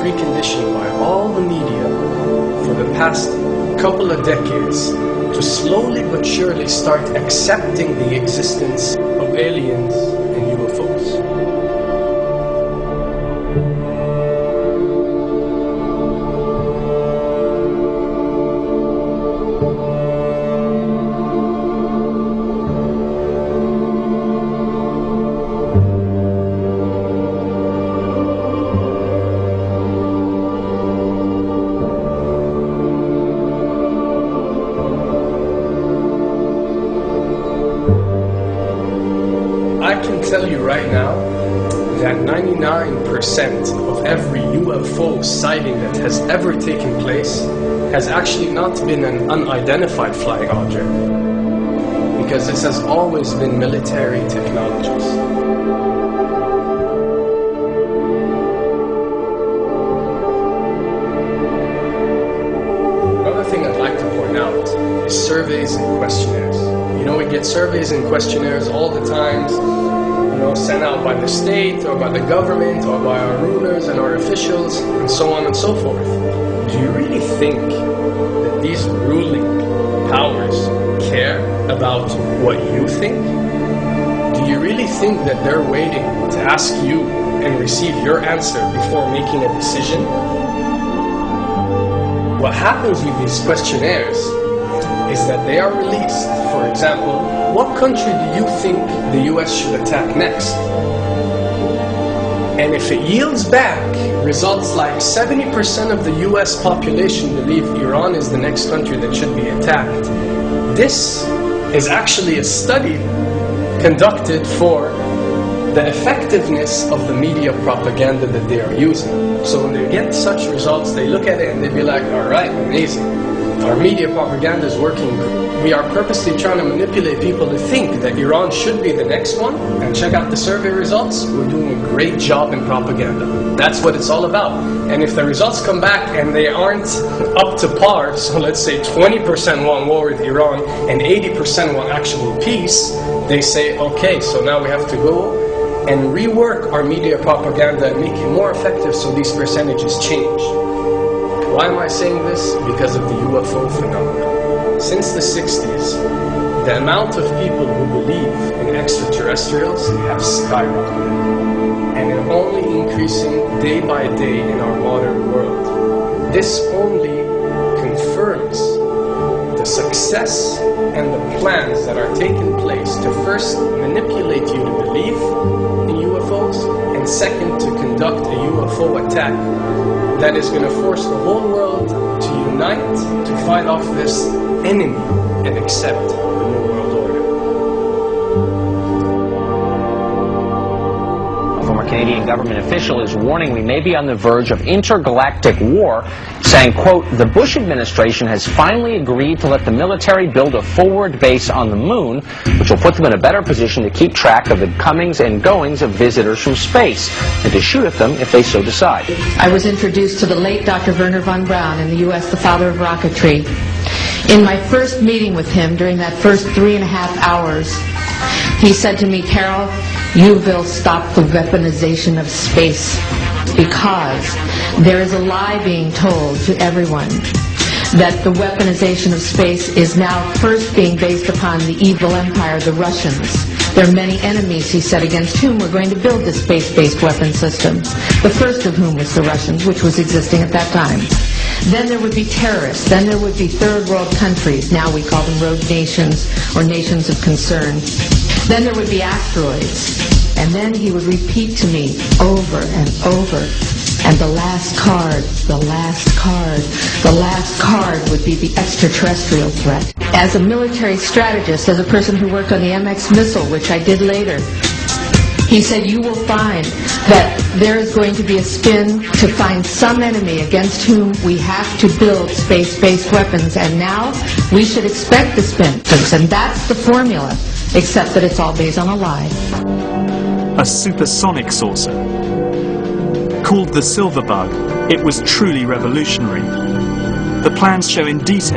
preconditioned by all the media for the past couple of decades to slowly but surely start accepting the existence of aliens and UFOs. I can tell you right now that 99% of every UFO sighting that has ever taken place has actually not been an unidentified flying object, because this has always been military technologies. Another thing I'd like to point out is surveys and questionnaires. You know, we get surveys and questionnaires all the time, sent out by the state or by the government or by our rulers and our officials and so on and so forth. Do you really think that these ruling powers care about what you think? Do you really think that they're waiting to ask you and receive your answer before making a decision? What happens with these questionnaires is that they are released. For example, what country do you think the US should attack next? And if it yields back results like 70% of the US population believe Iran is the next country that should be attacked, this is actually a study conducted for the effectiveness of the media propaganda that they are using. So when they get such results, they look at it and they be like, all right, amazing. Our media propaganda is working. We are purposely trying to manipulate people to think that Iran should be the next one. And check out the survey results. We're doing a great job in propaganda. That's what it's all about. And if the results come back and they aren't up to par, so let's say 20% want war with Iran and 80% want actual peace, they say, okay, so now we have to go and rework our media propaganda and make it more effective so these percentages change. Why am I saying this? Because of the UFO phenomenon. Since the 60s, the amount of people who believe in extraterrestrials have skyrocketed, and they're only increasing day by day in our modern world. This only confirms the success and the plans that are taking place to first manipulate you to believe in UFOs, and second, to conduct a UFO attack that is going to force the whole world to unite to fight off this enemy and accept the New World Order. A former Canadian government official is warning we may be on the verge of intergalactic war, saying, quote, the Bush administration has finally agreed to let the military build a forward base on the moon, which will put them in a better position to keep track of the comings and goings of visitors from space, and to shoot at them if they so decide. I was introduced to the late Dr. Wernher von Braun in the U.S., the father of rocketry. In my first meeting with him, during that first 3.5 hours, he said to me, Carol, you will stop the weaponization of space, because there is a lie being told to everyone that the weaponization of space is now first being based upon the evil empire, the Russians. There are many enemies, he said, against whom we're going to build this space-based weapon system. The first of whom was the Russians, which was existing at that time. Then there would be terrorists. Then there would be third world countries. Now we call them rogue nations or nations of concern. Then there would be asteroids. And then he would repeat to me over and over, and the last card, the last card, the last card would be the extraterrestrial threat. As a military strategist, as a person who worked on the MX missile, which I did later, he said, you will find that there is going to be a spin to find some enemy against whom we have to build space-based weapons, and now we should expect the spin. And that's the formula, except that it's all based on a lie. A supersonic saucer. Called the Silver Bug, it was truly revolutionary. The plans show in detail